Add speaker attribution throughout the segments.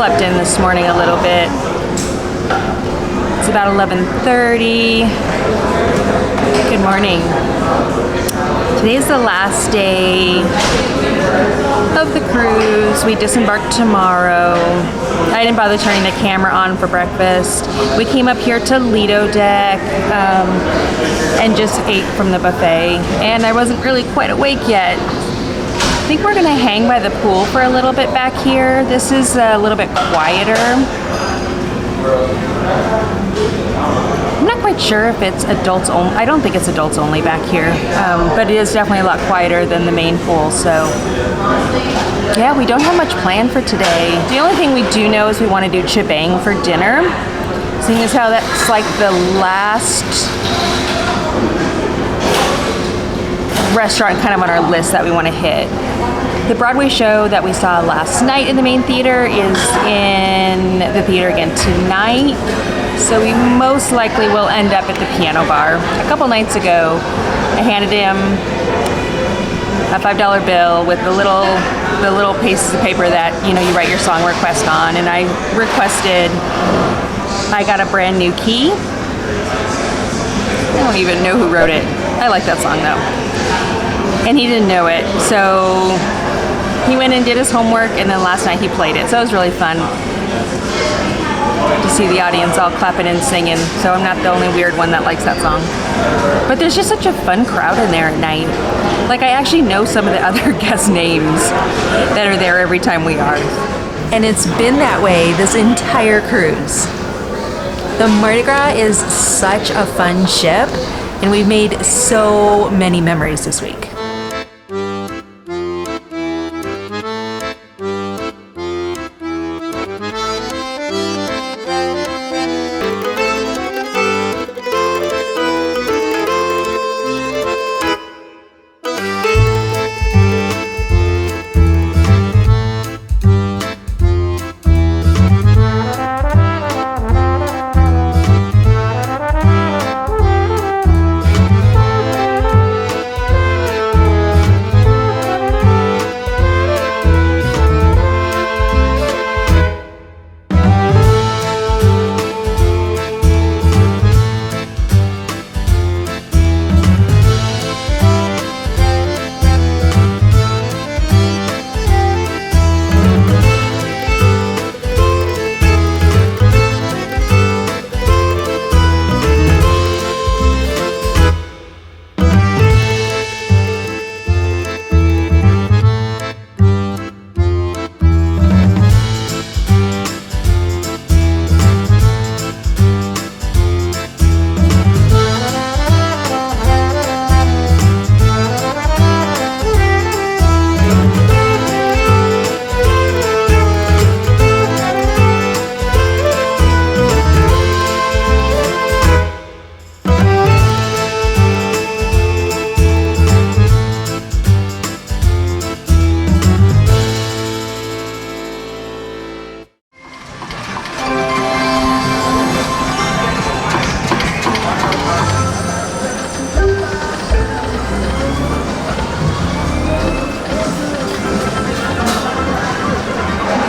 Speaker 1: slept in this morning a little bit. It's about 11:30. Good morning. Today's the last day of the cruise. We disembark tomorrow. I didn't bother turning the camera on for breakfast. We came up here to Lido Deck and just ate from the buffet. And I wasn't really quite awake yet. I think we're gonna hang by the pool for a little bit back here. This is a little bit quieter. I'm not quite sure if it's adults only. I don't think it's adults only back here, but it is definitely a lot quieter than the main pool. So yeah, we don't have much planned for today. The only thing we do know is we want to do chibang for dinner, seeing as how that's like the last restaurant kind of on our list that we want to hit. The Broadway show that we saw last night in the main theater is in the theater again tonight. So we most likely will end up at the piano bar. A couple nights ago, I handed him a $5 bill with the little pieces of paper that, you know, you write your song request on, and I requested I Got a Brand New Key. I don't even know who wrote it. I like that song though. And he didn't know it, so he went and did his homework, and then last night he played it. So it was really fun to see the audience all clapping and singing. So I'm not the only weird one that likes that song. But there's just such a fun crowd in there at night. Like, I actually know some of the other guest names that are there every time we are. And it's been that way this entire cruise. The Mardi Gras is such a fun ship, and we've made so many memories this week.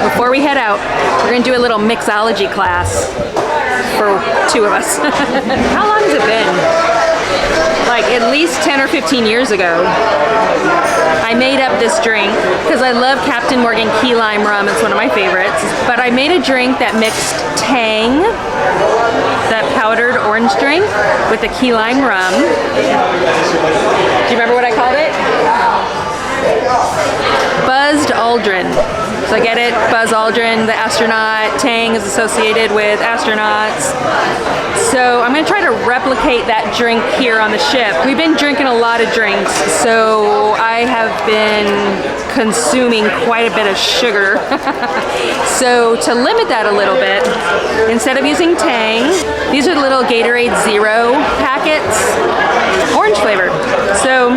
Speaker 1: Before we head out, we're gonna do a little mixology class for 2 of us. How long has it been? Like at least 10 or 15 years ago. I made up this drink because I love Captain Morgan key lime rum. It's one of my favorites. But I made a drink that mixed Tang, that powdered orange drink, with the key lime rum. Do you remember what I called it? Buzzed Aldrin. So I get it, Buzz Aldrin, the astronaut. Tang is associated with astronauts. So I'm gonna try to replicate that drink here on the ship. We've been drinking a lot of drinks, so I have been consuming quite a bit of sugar. So to limit that a little bit, instead of using Tang, these are the little Gatorade Zero packets, orange flavored. So,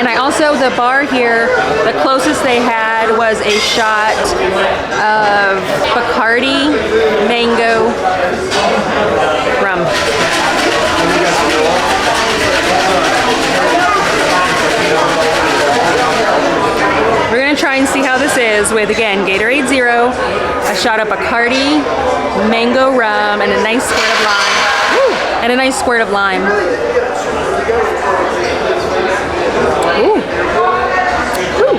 Speaker 1: and I also, the bar here, the closest they had was a shot of Bacardi mango rum. We're gonna try and see how this is with, again, Gatorade Zero, a shot of Bacardi, mango rum, and a nice squirt of lime. Woo! And a nice squirt of lime. Ooh. Ooh.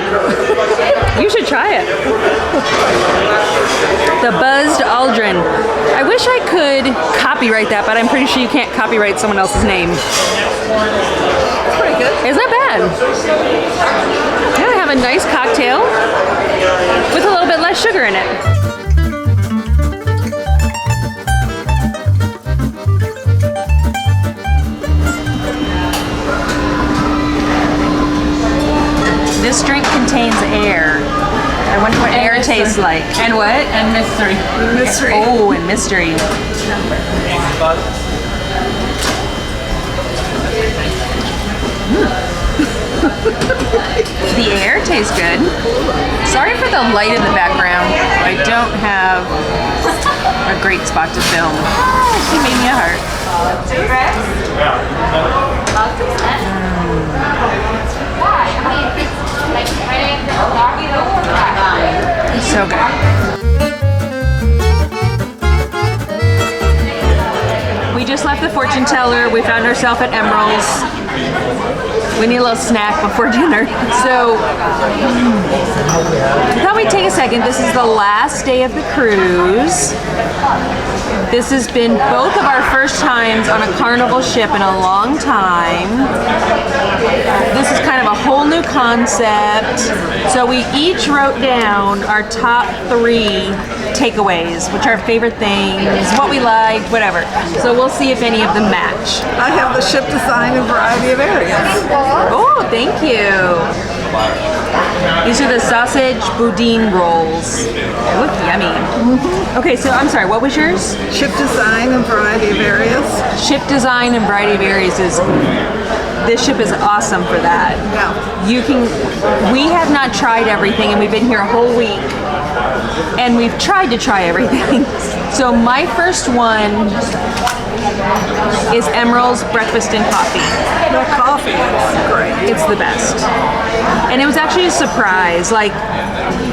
Speaker 1: You should try it. The Buzzed Aldrin. I wish I could copyright that, but I'm pretty sure you can't copyright someone else's name.
Speaker 2: That's pretty good.
Speaker 1: Isn't that bad? Yeah, I have a nice cocktail with a little bit less sugar in it. This drink contains air. I wonder what air tastes like. And what?
Speaker 2: And mystery.
Speaker 1: Mystery. Oh, and mystery. The air tastes good. Sorry for the light in the background. I don't have a great spot to film. She made me a heart. So good. We just left the fortune teller. We found ourselves at Emerald's. We need a little snack before dinner. So I thought we'd take a second. This is the last day of the cruise. This has been both of our first times on a Carnival ship in a long time. This is kind of a whole new concept. So we each wrote down our top 3 takeaways, which are favorite things, what we liked, whatever. So we'll see if any of them match.
Speaker 2: I have the ship design in a variety of areas.
Speaker 1: Oh, thank you. These are the sausage boudin rolls. They look yummy. Okay, so I'm sorry, what was yours?
Speaker 2: Ship design in a variety of areas.
Speaker 1: Ship design and variety of areas is, this ship is awesome for that.
Speaker 2: Yeah.
Speaker 1: We have not tried everything and we've been here a whole week and we've tried to try everything. So my first one is Emerald's Breakfast and Coffee.
Speaker 2: The coffee is great.
Speaker 1: It's the best. And it was actually a surprise. Like,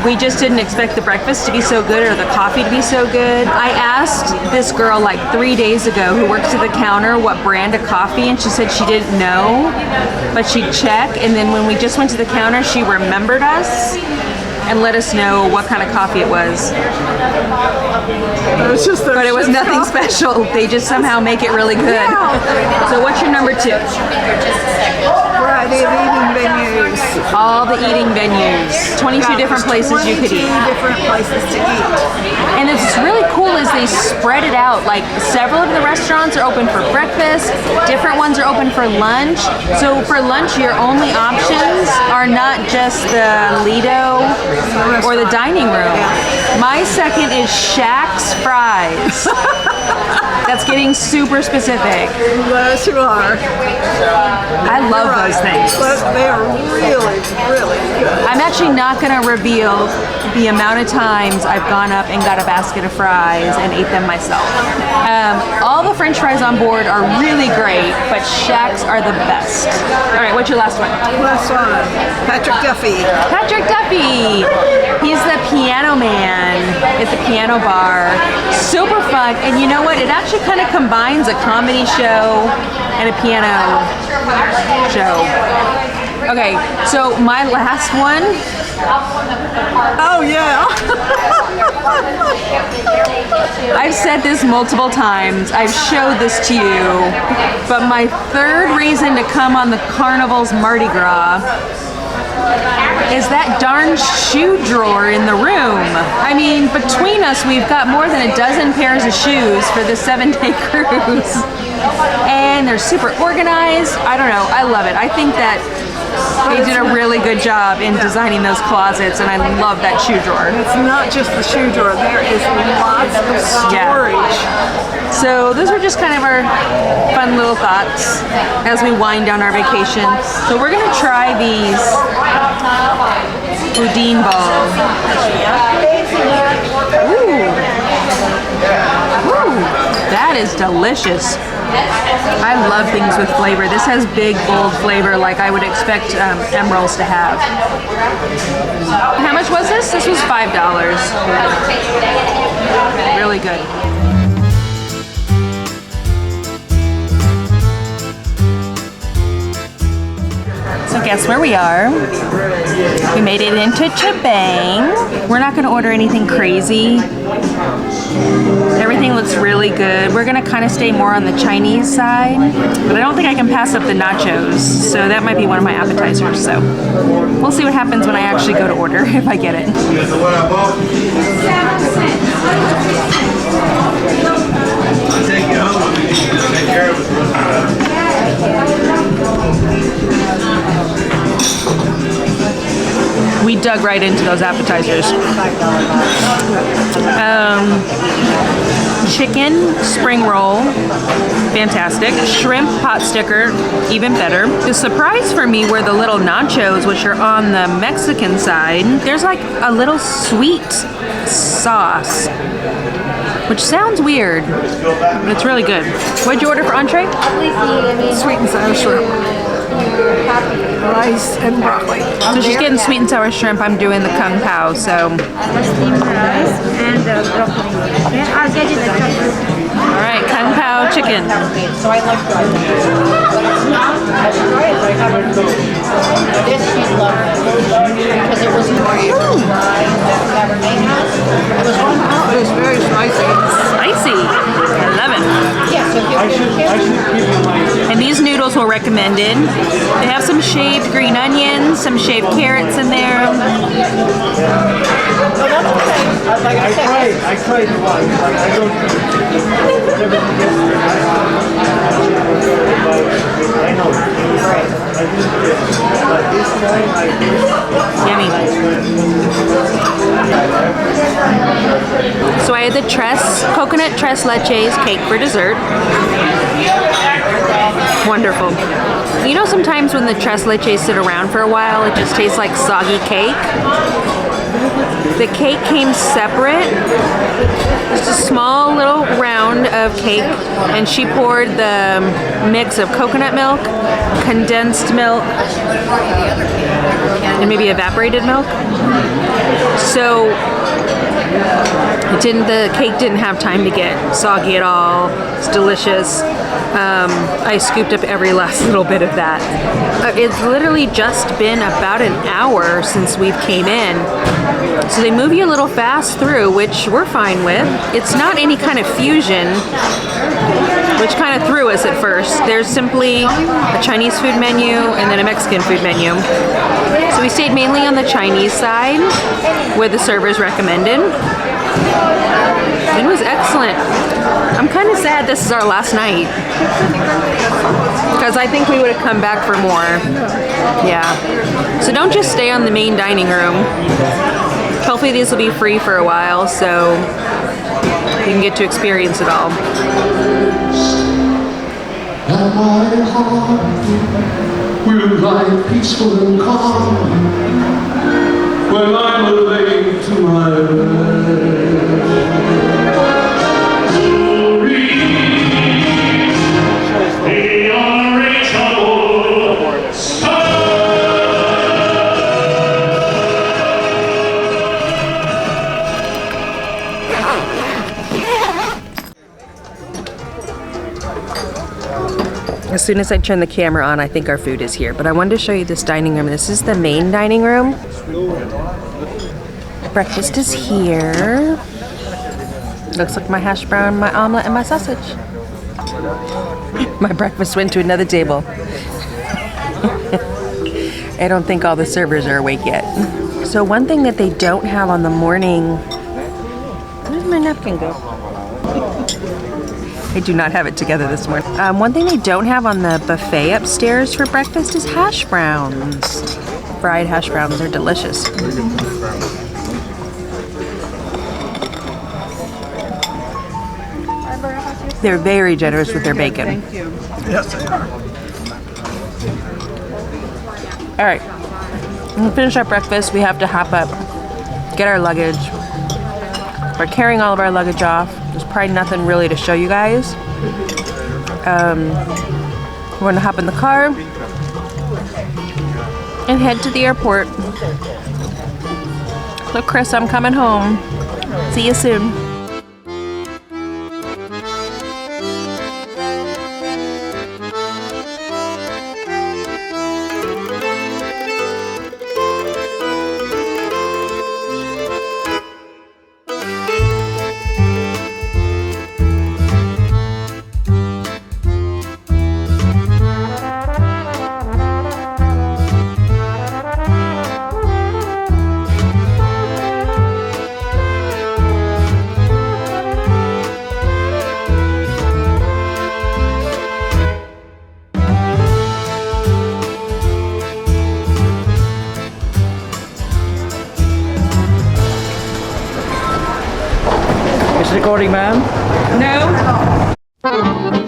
Speaker 1: we just didn't expect the breakfast to be so good or the coffee to be so good. I asked this girl like 3 days ago who works at the counter what brand of coffee, and she said she didn't know, but she'd check. And then when we just went to the counter, she remembered us and let us know what kind of coffee it was. But it was nothing special. They just somehow make it really good. Yeah. So what's your number 2?
Speaker 2: Variety of eating venues.
Speaker 1: All the eating venues. 22 different places you could eat.
Speaker 2: 22 different places to eat.
Speaker 1: And it's really cool is they spread it out. Like several of the restaurants are open for breakfast. Different ones are open for lunch. So for lunch, your only options are not just the Lido or the dining room. My second is Shaq's Fries. That's getting super specific.
Speaker 2: Yes, you are.
Speaker 1: I love those things.
Speaker 2: But they are really, really good.
Speaker 1: I'm actually not going to reveal the amount of times I've gone up and got a basket of fries and ate them myself. All the French fries on board are really great, but Shaq's are the best. All right, what's your last one?
Speaker 2: Last one, Patrick Duffy.
Speaker 1: Patrick Duffy. He's the piano man at the piano bar. Super fun. And you know what? It actually kind of combines a comedy show and a piano show. Okay, so my last one.
Speaker 2: Oh yeah.
Speaker 1: I've said this multiple times. I've showed this to you. But my third reason to come on the Carnival's Mardi Gras is that darn shoe drawer in the room. I mean, between us, we've got more than a dozen pairs of shoes for this 7-day cruise. And they're super organized. I don't know, I love it. I think that they did a really good job in designing those closets, and I love that shoe drawer.
Speaker 2: It's not just the shoe drawer, there is lots of storage.
Speaker 1: So those were just kind of our fun little thoughts as we wind down our vacation. So we're gonna try these boudin balls. Ooh. Ooh, that is delicious. I love things with flavor. This has big, bold flavor like I would expect emeralds to have. How much was this? This was $5. Really good. So guess where we are? We made it into Chebang. We're not gonna order anything crazy. Everything looks really good. We're gonna kind of stay more on the Chinese side, but I don't think I can pass up the nachos, so that might be one of my appetizers. So we'll see what happens when I actually go to order, if I get it. We dug right into those appetizers. Chicken spring roll, fantastic. Shrimp pot sticker, even better. The surprise for me were the little nachos, which are on the Mexican side. There's like a little sweet sauce, which sounds weird, but it's really good. What'd you order for entree?
Speaker 2: Sweet and sour shrimp. Rice and broccoli.
Speaker 1: So she's getting sweet and sour shrimp. I'm doing the kung pao, so.
Speaker 3: Steamed rice and broccoli. Okay, I'll get you the chocolate.
Speaker 1: All right, kung pao chicken.
Speaker 4: So I like this she loved because it was more dry than Cabernet has. It was
Speaker 2: It was very spicy.
Speaker 1: Spicy. I love it.
Speaker 4: yeah, so
Speaker 1: And these noodles were recommended. They have some shaved green onions, some shaved carrots in there.
Speaker 4: that's okay. Like I said,
Speaker 5: I tried once, but I don't never get I know. I just did. But this time I
Speaker 1: Yummy. So I had the coconut tres leches cake for dessert. Wonderful. You know, sometimes when the tres leches sit around for a while, it just tastes like soggy cake. The cake came separate, just a small little round of cake, and she poured the mix of coconut milk, condensed milk, and maybe evaporated milk. So the cake didn't have time to get soggy at all. It's delicious. I scooped up every last little bit of that. It's literally just been about an hour since we've came in. So they move you a little fast through, which we're fine with. It's not any kind of fusion, which kind of threw us at first. There's simply a Chinese food menu and then a Mexican food menu. So we stayed mainly on the Chinese side, where the servers recommended. It was excellent. I'm kind of sad this is our last night, because I think we would have come back for more. Yeah. So don't just stay on the main dining room. Hopefully these will be free for a while, so you can get to experience it all.
Speaker 6: And my heart will lie peaceful and calm when I'm laid to my rest.
Speaker 1: As soon as I turn the camera on, I think our food is here. But I wanted to show you this dining room. This is the main dining room. Breakfast is here. Looks like my hash brown, my omelet, and my sausage. My breakfast went to another table. I don't think all the servers are awake yet. So one thing that they don't have on the morning... Where's my napkin go? I do not have it together this morning. One thing they don't have on the buffet upstairs for breakfast is hash browns. Fried hash browns are delicious. They're very generous with their bacon.
Speaker 2: Thank you. Yes, they are.
Speaker 1: All right, when we finish our breakfast, we have to hop up, get our luggage. We're carrying all of our luggage off. There's probably nothing really to show you guys. we're gonna hop in the car and head to the airport. So Chris, I'm coming home. See you soon.
Speaker 7: It's recording, ma'am.
Speaker 1: No?